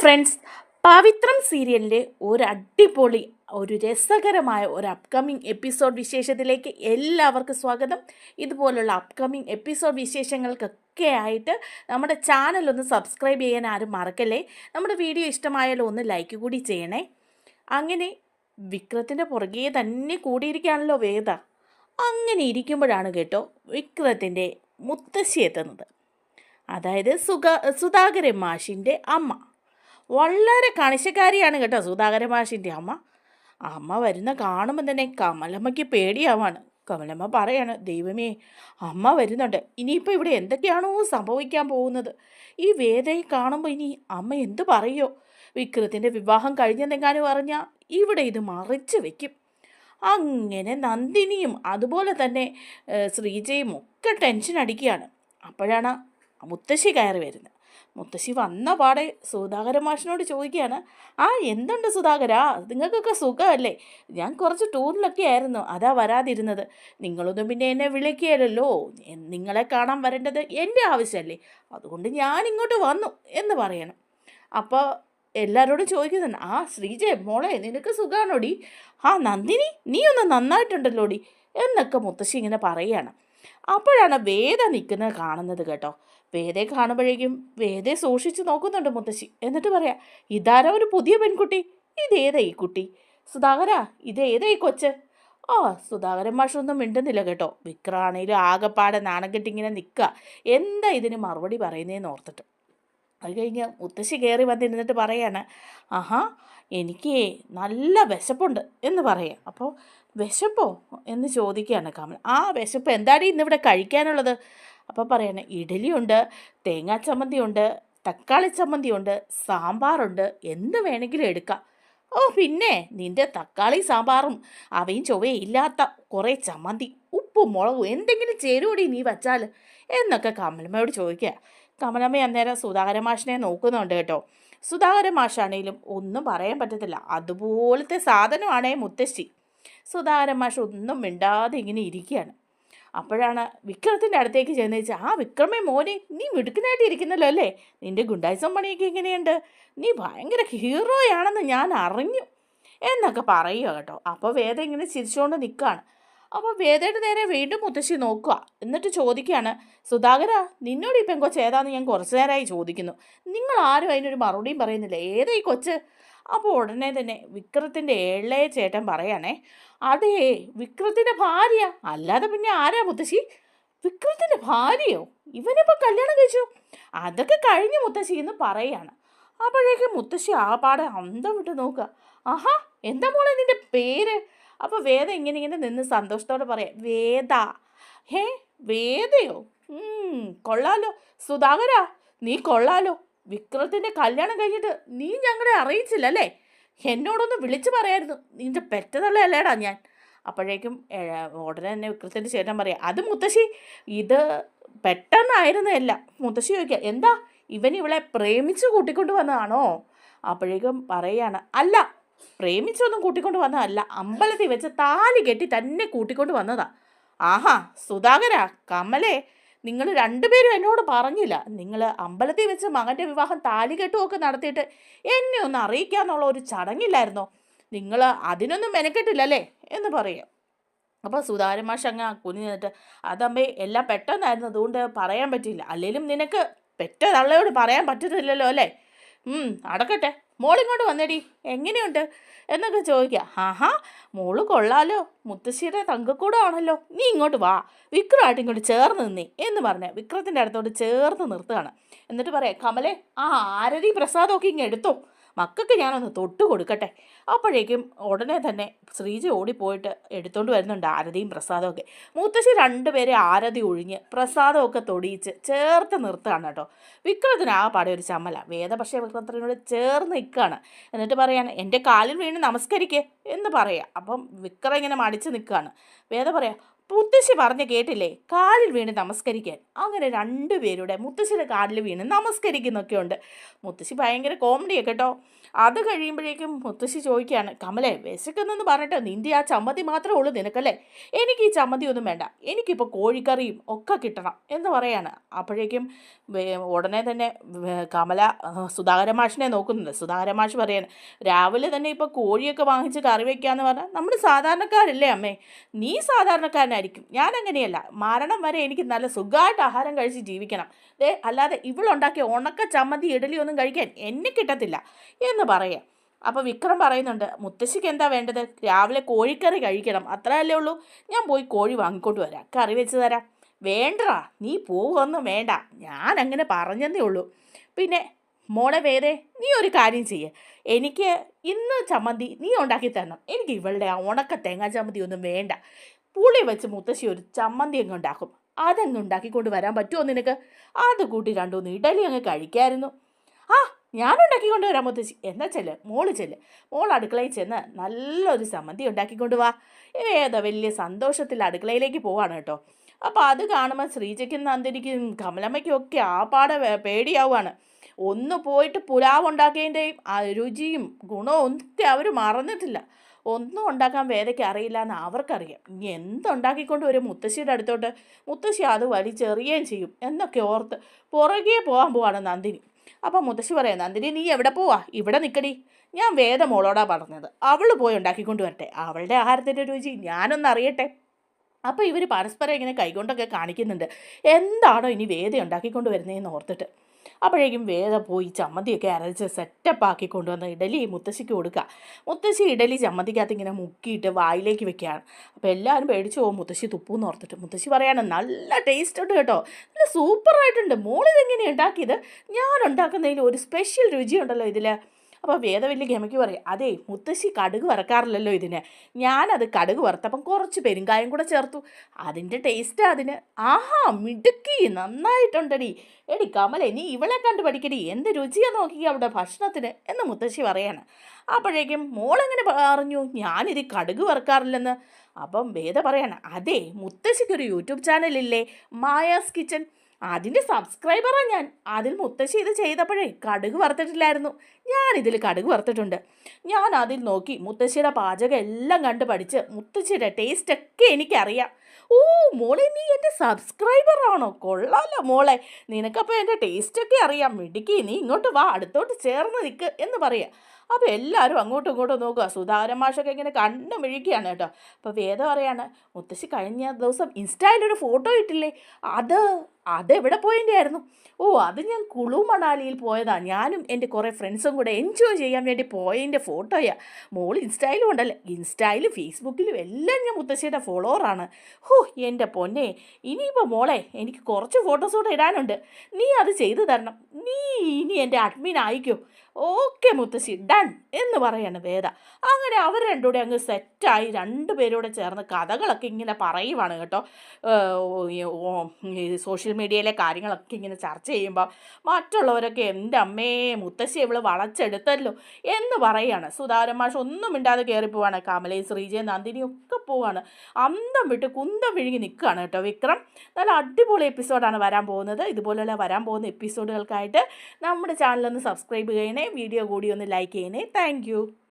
Friends, പവിത്രം സീരിയലിൻ്റെ ഒരു അടിപൊളി ഒരു രസകരമായ ഒരു അപ്കമിങ് എപ്പിസോഡ് വിശേഷത്തിലേക്ക് എല്ലാവർക്കും സ്വാഗതം. ഇതുപോലുള്ള അപ്കമിങ് എപ്പിസോഡ് വിശേഷങ്ങൾക്കൊക്കെ ആയിട്ട് നമ്മുടെ ചാനൽ ഒന്ന് സബ്സ്ക്രൈബ് ചെയ്യാൻ ആരും മറക്കല്ലേ. നമ്മുടെ വീഡിയോ ഇഷ്ടമായാലും ഒന്ന് ലൈക്ക് കൂടി ചെയ്യണേ. അങ്ങനെ വിക്രത്തിൻ്റെ പുറകെ തന്നെ കൂടിയിരിക്കുകയാണല്ലോ വേദ. അങ്ങനെ ഇരിക്കുമ്പോഴാണ് കേട്ടോ വിക്രത്തിൻ്റെ മുത്തശ്ശി എത്തുന്നത്. അതായത് സുധാകരൻ മാഷിൻ്റെ അമ്മ. വളരെ കണിശക്കാരിയാണ് കേട്ടോ സുധാകരൻ മാഷിൻ്റെ അമ്മ. അമ്മ വരുന്ന കാണുമ്പോൾ തന്നെ കമലമ്മയ്ക്ക് പേടിയാവാണ്. കമലമ്മ പറയാണ്, ദൈവമേ, അമ്മ വരുന്നുണ്ട്, ഇനിയിപ്പോൾ ഇവിടെ എന്തൊക്കെയാണോ സംഭവിക്കാൻ പോകുന്നത്. ഈ വേദയെ കാണുമ്പോൾ ഇനി അമ്മ എന്തു പറയോ? വിക്രത്തിൻ്റെ വിവാഹം കഴിഞ്ഞെന്നെങ്ങാനും പറഞ്ഞാൽ ഇവിടെ ഇത് മറിച്ച് വയ്ക്കും. അങ്ങനെ നന്ദിനിയും അതുപോലെ തന്നെ ശ്രീജയും ഒക്കെ ടെൻഷൻ അടിക്കുകയാണ്. അപ്പോഴാണ് മുത്തശ്ശി കയറി വരുന്നത്. മുത്തശ്ശി വന്ന പാടെ സുധാകരൻ മാഷിനോട് ചോദിക്കുകയാണ്, എന്തുണ്ട് സുധാകര, നിങ്ങൾക്കൊക്കെ സുഖമല്ലേ? ഞാൻ കുറച്ച് ടൂറിലൊക്കെ ആയിരുന്നു, അതാ വരാതിരുന്നത്. നിങ്ങളൊന്നും പിന്നെ എന്നെ വിളിക്കുകയല്ലോ, നിങ്ങളെ കാണാൻ വരേണ്ടത് എൻ്റെ ആവശ്യമല്ലേ, അതുകൊണ്ട് ഞാൻ ഇങ്ങോട്ട് വന്നു എന്ന് പറയണം. അപ്പോൾ എല്ലാവരോടും ചോദിക്കുന്നുണ്ട്, ശ്രീജയ മോളെ, നിനക്ക് സുഖമാണോടി? നന്ദിനി, നീ ഒന്ന് നന്നായിട്ടുണ്ടല്ലോടി എന്നൊക്കെ മുത്തശ്ശി ഇങ്ങനെ പറയുകയാണ്. അപ്പോഴാണ് വേദ നിൽക്കുന്നത് കാണുന്നത് കേട്ടോ. വേദയെ കാണുമ്പോഴേക്കും വേദയെ സൂക്ഷിച്ച് നോക്കുന്നുണ്ട് മുത്തശ്ശി. എന്നിട്ട് പറയാം, ഇതാരോ ഒരു പുതിയ പെൺകുട്ടി, ഇതേതാ ഈ കുട്ടി? സുധാകര, ഇതേതാ ഈ കൊച്ച്? സുധാകരൻ മാഷൊന്നും മിണ്ടുന്നില്ല കേട്ടോ. വിക്രാണേലും ആകെപ്പാടെ നാണം കെട്ടിങ്ങനെ നിൽക്കുക, എന്താ ഇതിന് മറുപടി പറയുന്നതെന്ന് ഓർത്തിട്ട്. അത് കഴിഞ്ഞ് മുത്തശ്ശി കയറി വന്നിരുന്നിട്ട് പറയാണ്, എനിക്ക് നല്ല വിശപ്പുണ്ട് എന്ന് പറയാം. അപ്പോൾ വിശപ്പോ എന്ന് ചോദിക്കുകയാണ് കമൽ. വിശപ്പ് എന്താണ് ഇന്നിവിടെ കഴിക്കാനുള്ളത്? അപ്പോൾ പറയണേ, ഇഡലിയുണ്ട്, തേങ്ങാ ചമ്മന്തിയുണ്ട്, തക്കാളി ചമ്മന്തിയുണ്ട്, സാമ്പാറുണ്ട്, എന്ത് വേണമെങ്കിലും എടുക്കാം. പിന്നെ നിൻ്റെ തക്കാളി സാമ്പാറും അവയും ചൊവ്വയും ഇല്ലാത്ത കുറേ ചമ്മന്തി, ഉപ്പും മുളകും എന്തെങ്കിലും ചേരുവടി നീ വച്ചാൽ എന്നൊക്കെ കമലമ്മയോട് ചോദിക്കുക. കമലമ്മ അന്നേരം സുധാകരൻ മാഷിനെ നോക്കുന്നുണ്ട് കേട്ടോ. സുധാകരൻ മാഷാണേലും ഒന്നും പറയാൻ പറ്റത്തില്ല, അതുപോലത്തെ സാധനമാണേ മുത്തശ്ശി. സുധാകരൻ മാഷ് ഒന്നും മിണ്ടാതെ ഇങ്ങനെ ഇരിക്കുകയാണ്. അപ്പോഴാണ് വിക്രത്തിൻ്റെ അടുത്തേക്ക് ചെന്ന് വെച്ചാൽ, വിക്രമേ മോനെ, നീ മിടുക്കനായിട്ട് ഇരിക്കുന്നല്ലോ അല്ലേ? നിൻ്റെ ഗുണ്ടായിസം പണിയൊക്കെ എങ്ങനെയുണ്ട്? നീ ഭയങ്കര ഹീറോയാണെന്ന് ഞാൻ അറിഞ്ഞു എന്നൊക്കെ പറയുക കേട്ടോ. അപ്പോൾ വേദ ഇങ്ങനെ ചിരിച്ചുകൊണ്ട് നിൽക്കുകയാണ്. അപ്പോൾ വേദയുടെ നേരെ വീണ്ടും മുത്തശ്ശി നോക്കുക. എന്നിട്ട് ചോദിക്കുകയാണ്, സുധാകര, നിന്നോട് ഈ പെങ്കൊച്ച് ഏതാണെന്ന് ഞാൻ കുറച്ച് നേരമായി ചോദിക്കുന്നു, നിങ്ങൾ ആരും അതിനൊരു മറുപടിയും പറയുന്നില്ല, ഏതാ ഈ കൊച്ച്? അപ്പോൾ ഉടനെ തന്നെ വിക്രത്തിൻ്റെ ഇളയ ചേട്ടൻ പറയാണേ, അതേ, വിക്രത്തിൻ്റെ ഭാര്യ, അല്ലാതെ പിന്നെ ആരാ മുത്തശ്ശി? വിക്രത്തിൻ്റെ ഭാര്യയോ? ഇവനിപ്പോൾ കല്യാണം കഴിച്ചു? അതൊക്കെ കഴിഞ്ഞു മുത്തശ്ശി എന്ന് പറയുകയാണ്. അപ്പോഴേക്കും മുത്തശ്ശി പാടെ അന്തം വിട്ട് നോക്കുക. എന്താ മോളെ നിൻ്റെ പേര്? അപ്പോൾ വേദ ഇങ്ങനെ നിന്ന് സന്തോഷത്തോടെ പറയാം, വേദ. വേദയോ? കൊള്ളാലോ സുധാകര, നീ കൊള്ളാലോ. വിക്രത്തിൻ്റെ കല്യാണം കഴിഞ്ഞിട്ട് നീ ഞങ്ങളെ അറിയിച്ചില്ലല്ലേ? എന്നോടൊന്ന് വിളിച്ചു പറയായിരുന്നു, നിൻ്റെ പെറ്റതള്ളയല്ലേടാ ഞാൻ. അപ്പോഴേക്കും ഉടനെ തന്നെ വിക്രത്തിൻ്റെ ചേട്ടൻ പറയാം, അത് മുത്തശ്ശി, ഇത് പെട്ടെന്നായിരുന്നല്ല. മുത്തശ്ശി ചോദിക്കുക, എന്താ ഇവൻ ഇവളെ പ്രേമിച്ച് കൂട്ടിക്കൊണ്ട് വന്നതാണോ? അപ്പോഴേക്കും പറയാണ്, അല്ല, പ്രേമിച്ചൊന്നും കൂട്ടിക്കൊണ്ട് വന്നതല്ല, അമ്പലത്തിൽ വെച്ച് താലി കെട്ടി തന്നെ കൂട്ടിക്കൊണ്ട് വന്നതാ. സുധാകര, കമലേ, നിങ്ങൾ രണ്ടുപേരും എന്നോട് പറഞ്ഞില്ല, നിങ്ങൾ അമ്പലത്തിൽ വെച്ച് മകൻ്റെ വിവാഹം താലി കെട്ടുമൊക്കെ നടത്തിയിട്ട് എന്നെ ഒന്ന് അറിയിക്കാന്നുള്ള ഒരു ചടങ്ങില്ലായിരുന്നോ? നിങ്ങൾ അതിനൊന്നും മെനക്കെട്ടില്ലല്ലേ എന്ന് പറയാം. അപ്പോൾ സുധാകരൻ മാഷ് അങ്ങ് കുഞ്ഞു നിന്നിട്ട്, അതമ്മേ, എല്ലാം പെട്ടെന്നായിരുന്നു, അതുകൊണ്ട് പറയാൻ പറ്റിയില്ല. അല്ലെങ്കിലും നിനക്ക് പെറ്റ തള്ളയോട് പറയാൻ പറ്റത്തില്ലല്ലോ അല്ലേ? അടക്കട്ടെ, മോളിങ്ങോട്ട് വന്നേടി, എങ്ങനെയുണ്ട് എന്നൊക്കെ ചോദിക്കുക. മോള് കൊള്ളാലോ, മുത്തശ്ശിയുടെ തങ്കക്കൂടാണല്ലോ, നീ ഇങ്ങോട്ട് വാ, വിക്രമായിട്ട് ഇങ്ങോട്ട് ചേർന്ന് നിന്നേ എന്ന് പറഞ്ഞ് വിക്രത്തിൻ്റെ അടുത്തോട്ട് ചേർന്ന് നിർത്തുകയാണ്. എന്നിട്ട് പറയാം, കമലേ, ആരതി പ്രസാദമൊക്കെ ഇങ്ങ് എടുത്തോ, മക്കൾക്ക് ഞാനൊന്ന് തൊട്ട് കൊടുക്കട്ടെ. അപ്പോഴേക്കും ഉടനെ തന്നെ ശ്രീജ ഓടിപ്പോയിട്ട് എടുത്തുകൊണ്ട് വരുന്നുണ്ട് ആരതിയും പ്രസാദമൊക്കെ. മുത്തശ്ശി രണ്ടുപേരെ ആരതി ഒഴിഞ്ഞ് പ്രസാദമൊക്കെ തൊടിയിച്ച് ചേർത്ത് നിർത്തുകയാണ് കേട്ടോ. വിക്രത്തിന് പാടെ ഒരു ചമ്മല. വേദ പക്ഷേ വിക്രത്തിനോട് ചേർന്ന് നിൽക്കുകയാണ്. എന്നിട്ട് പറയാണ്, എൻ്റെ കാലിൽ വീണ് നമസ്കരിക്കേ എന്ന് പറയാം. അപ്പം വിക്രം ഇങ്ങനെ മടിച്ച് നിൽക്കുകയാണ്. വേദ പറയാം, മുത്തശ്ശി പറഞ്ഞ് കേട്ടില്ലേ, കാലിൽ വീണ് നമസ്കരിക്കാൻ. അങ്ങനെ രണ്ടുപേരുടെ മുത്തശ്ശിയുടെ കാലിൽ വീണ് നമസ്കരിക്കുന്നൊക്കെ ഉണ്ട്. മുത്തശ്ശി ഭയങ്കര കോമഡിയൊക്കെ കേട്ടോ. അത് കഴിയുമ്പോഴേക്കും മുത്തശ്ശി ചോദിക്കുകയാണ്, കമലേ വിശക്കുന്നെന്ന് പറഞ്ഞിട്ട് നിൻ്റെ ആ ചമ്മന്തി മാത്രമേ ഉള്ളൂ നിനക്കല്ലേ, എനിക്ക് ഈ ചമ്മന്തി ഒന്നും വേണ്ട, എനിക്കിപ്പോൾ കോഴിക്കറിയും ഒക്കെ കിട്ടണം എന്ന് പറയാണ്. അപ്പോഴേക്കും ഉടനെ തന്നെ കമല സുധാകര മാഷിനെ നോക്കുന്നുണ്ട്. സുധാകര മാഷ് പറയാണ്, രാവിലെ തന്നെ ഇപ്പോൾ കോഴിയൊക്കെ വാങ്ങിച്ച് കറി വയ്ക്കാന്ന് പറഞ്ഞാൽ നമ്മൾ സാധാരണക്കാരല്ലേ അമ്മേ, നീ സാധാരണക്കാരനായിരിക്കും, ഞാൻ അങ്ങനെയല്ല, മരണം വരെ എനിക്ക് നല്ല സുഖമായിട്ട് ആഹാരം കഴിച്ച് ജീവിക്കണം, അല്ലാതെ ഇവളുണ്ടാക്കിയ ഉണക്ക ചമ്മന്തി ഇഡലി ഒന്നും കഴിക്കാൻ എന്നെ കിട്ടത്തില്ല എന്ന് പറയാം. അപ്പോൾ വിക്രം പറയുന്നുണ്ട്, മുത്തശ്ശിക്ക് എന്താ വേണ്ടത്, രാവിലെ കോഴിക്കറി കഴിക്കണം, അത്രയല്ലേ ഉള്ളൂ, ഞാൻ പോയി കോഴി വാങ്ങിക്കൊണ്ട് വരാം, കറി വെച്ച് തരാം. വേണ്ടാ, നീ പോവൊന്നും വേണ്ട, ഞാൻ അങ്ങനെ പറഞ്ഞതേ ഉള്ളൂ. പിന്നെ മോളെ വേറെ നീ ഒരു കാര്യം ചെയ്യേ, എനിക്ക് ഇന്ന് ചമ്മന്തി നീ ഉണ്ടാക്കി തരണം, എനിക്ക് ഇവളുടെ ആ ഉണക്ക തേങ്ങാ ചമ്മന്തി ഒന്നും വേണ്ട. പുളി വെച്ച് മുത്തശ്ശി ഒരു ചമ്മന്തി അങ്ങ് ഉണ്ടാക്കും, അതങ്ങ് ഉണ്ടാക്കിക്കൊണ്ട് വരാൻ പറ്റുമോ നിനക്ക്, അത് കൂട്ടി രണ്ടുമൂന്ന് ഇഡലി അങ്ങ് കഴിക്കായിരുന്നു. ആ ഞാൻ ഉണ്ടാക്കിക്കൊണ്ട് വരാം മുത്തശ്ശി, എന്നാ ചെല്ല് മോള് ചെല്ല്, മോൾ അടുക്കളയിൽ ചെന്ന് നല്ലൊരു ചമ്മന്തി ഉണ്ടാക്കിക്കൊണ്ട് വാ. ഏതോ വലിയ സന്തോഷത്തിൽ അടുക്കളയിലേക്ക് പോവാണ് കേട്ടോ. അപ്പോൾ അത് കാണുമ്പോൾ ശ്രീജയ്ക്കും നന്ദിനിക്കും കമലമ്മയ്ക്കും ഒക്കെ ആ പാടെ പേടിയാവുകയാണ്. ഒന്ന് പോയിട്ട് പുലാവ് ഉണ്ടാക്കിയതിൻ്റെയും ആ രുചിയും ഗുണവും ഒന്നും അവർ മറന്നിട്ടില്ല. ഒന്നും ഉണ്ടാക്കാൻ വേദയ്ക്ക് അറിയില്ല എന്ന് അവർക്കറിയാം. ഇനി എന്തുണ്ടാക്കിക്കൊണ്ട് വരും മുത്തശ്ശിയുടെ അടുത്തോട്ട്, മുത്തശ്ശി അത് വലിച്ചെറിയുകയും ചെയ്യും എന്നൊക്കെ ഓർത്ത് പുറകെ പോകാൻ പോവാണ് നന്ദിനി. അപ്പം മുത്തശ്ശി പറയാം, നന്ദിനി നീ എവിടെ പോവാ, ഇവിടെ നിൽക്കടി, ഞാൻ വേദ മോളോടാ പറഞ്ഞത്, അവൾ പോയി ഉണ്ടാക്കിക്കൊണ്ട് വരട്ടെ, അവളുടെ ആഹാരത്തിൻ്റെ രുചി ഞാനൊന്ന് അറിയട്ടെ. അപ്പോൾ ഇവർ പരസ്പരം ഇങ്ങനെ കൈകൊണ്ടൊക്കെ കാണിക്കുന്നുണ്ട്, എന്താണോ ഇനി വേദ ഉണ്ടാക്കിക്കൊണ്ട് വരുന്നതെന്ന് ഓർത്തിട്ട്. അപ്പോഴേക്കും വേദ പോയി ചമ്മന്തിയൊക്കെ അരച്ച് സെറ്റപ്പ് ആക്കി കൊണ്ടുവന്ന് ഇഡലി മുത്തശ്ശിക്ക് കൊടുക്കുക. മുത്തശ്ശി ഇഡലി ചമ്മന്തിക്കകത്ത് ഇങ്ങനെ മുക്കിയിട്ട് വായിലേക്ക് വെക്കുകയാണ്. അപ്പോൾ എല്ലാവരും പേടിച്ചു പോകും മുത്തശ്ശി തുപ്പൂന്ന് ഓർത്തിട്ട്. മുത്തശ്ശി പറയാണ്, നല്ല ടേസ്റ്റ് ഉണ്ട് കേട്ടോ, നല്ല സൂപ്പറായിട്ടുണ്ട്, മോളിതെങ്ങനെയാണ് ഉണ്ടാക്കിയത്, ഞാൻ ഉണ്ടാക്കുന്നതിൽ ഒരു സ്പെഷ്യൽ രുചിയുണ്ടല്ലോ ഇതിൽ. അപ്പോൾ വേദവല്ലി ഗമയ്ക്ക് പറയും, അതേ മുത്തശ്ശി കടുക് വറക്കാറില്ലല്ലോ ഇതിന്, ഞാനത് കടുക് വറുത്തപ്പം കുറച്ച് പെരുങ്കായം കൂടെ ചേർത്തു, അതിൻ്റെ ടേസ്റ്റ് അതിന്. ആഹാ മിടുക്കി, നന്നായിട്ടുണ്ടടി, എടി കമലേ നീ ഇവളെ കണ്ട് പഠിക്കടി, എന്ത് രുചിയാണ് നോക്കി അവിടെ ഭക്ഷണത്തിന് എന്ന് മുത്തശ്ശി പറയാണ്. അപ്പോഴേക്കും മോളെങ്ങനെ പറഞ്ഞു ഞാനിത് കടുക് വറുക്കാറില്ലെന്ന്. അപ്പം വേദ പറയാണ്, അതെ മുത്തശ്ശിക്കൊരു യൂട്യൂബ് ചാനലില്ലേ, മായാസ് കിച്ചൺ, അതിൻ്റെ സബ്സ്ക്രൈബറാണ് ഞാൻ, അതിൽ മുത്തശ്ശി ഇത് ചെയ്തപ്പോഴേ കടുക് വറുത്തിട്ടില്ലായിരുന്നു, ഞാനിതിൽ കടുക് വറുത്തിട്ടുണ്ട്, ഞാൻ അതിൽ നോക്കി മുത്തശ്ശിയുടെ പാചകം എല്ലാം കണ്ട് പഠിച്ച് മുത്തശ്ശിയുടെ ടേസ്റ്റൊക്കെ എനിക്കറിയാം. ഓ മോളെ നീ എൻ്റെ സബ്സ്ക്രൈബറാണോ, കൊള്ളാലോ മോളെ, നിനക്കപ്പോൾ എൻ്റെ ടേസ്റ്റൊക്കെ അറിയാം, മിടുക്കി, നീ ഇങ്ങോട്ട് വാ, അടുത്തോട്ട് ചേർന്ന് നിൽക്ക് എന്ന് പറയാം. അപ്പോൾ എല്ലാവരും അങ്ങോട്ടും ഇങ്ങോട്ടും നോക്കുക, സുധാകരൻ മാഷൊക്കെ ഇങ്ങനെ കണ്ണു മിഴിക്കുകയാണ് കേട്ടോ. അപ്പോൾ വേദം പറയാണ്, മുത്തശ്ശി കഴിഞ്ഞ ദിവസം ഇൻസ്റ്റയിലൊരു ഫോട്ടോ ഇട്ടില്ലേ, അതെവിടെ പോയതിൻ്റെ ആയിരുന്നു, ഓ അത് ഞാൻ കുളു മണാലിയിൽ പോയതാണ്, ഞാനും എൻ്റെ കുറേ ഫ്രണ്ട്സും കൂടെ എൻജോയ് ചെയ്യാൻ വേണ്ടി പോയതിൻ്റെ ഫോട്ടോയാണ്, മോൾ ഇൻസ്റ്റയിലും ഉണ്ടല്ലേ, ഇൻസ്റ്റയിലും ഫേസ്ബുക്കിലും എല്ലാം ഞാൻ മുത്തശ്ശിയുടെ ഫോളോവറാണ്. ഹോ എൻ്റെ പൊന്നെ, ഇനിയിപ്പോൾ മോളെ എനിക്ക് കുറച്ച് ഫോട്ടോസ് കൂടെ ഇടാനുണ്ട്, നീ അത് ചെയ്തു തരണം, നീ ഇനി എൻ്റെ അഡ്മിൻ ആയിക്കോ. ഓക്കെ മുത്തശ്ശി ഡൺ എന്ന് പറയാണ് വേദ. അങ്ങനെ അവർ രണ്ടുകൂടെ അങ്ങ് സെറ്റായി രണ്ടുപേരോടെ ചേർന്ന് കഥകളൊക്കെ ഇങ്ങനെ പറയുവാണ് കേട്ടോ. സോഷ്യൽ മീഡിയയിലെ കാര്യങ്ങളൊക്കെ ഇങ്ങനെ ചർച്ച ചെയ്യുമ്പോൾ മറ്റുള്ളവരൊക്കെ എൻ്റെ അമ്മേ മുത്തശ്ശി ഇവള് വളച്ചെടുത്തല്ലോ എന്ന് പറയുകയാണ്. സുധാകരൻ മാഷ് ഒന്നും മിണ്ടാതെ കയറിപ്പോവാണ്. കമലയും ശ്രീജയും നന്ദിനിയും ഒക്കെ പോവാണ്. അന്തം വിട്ട് കുന്തം വിഴുങ്ങി നിൽക്കുകയാണ് കേട്ടോ വിക്രം. നല്ല അടിപൊളി എപ്പിസോഡാണ് വരാൻ പോകുന്നത്. ഇതുപോലെയുള്ള വരാൻ പോകുന്ന എപ്പിസോഡുകൾക്കായിട്ട് നമ്മുടെ ചാനലൊന്ന് സബ്സ്ക്രൈബ് ചെയ്യണേ, വീഡിയോ കൂടി ഒന്ന് ലൈക്ക് ചെയ്യണേ. താങ്ക്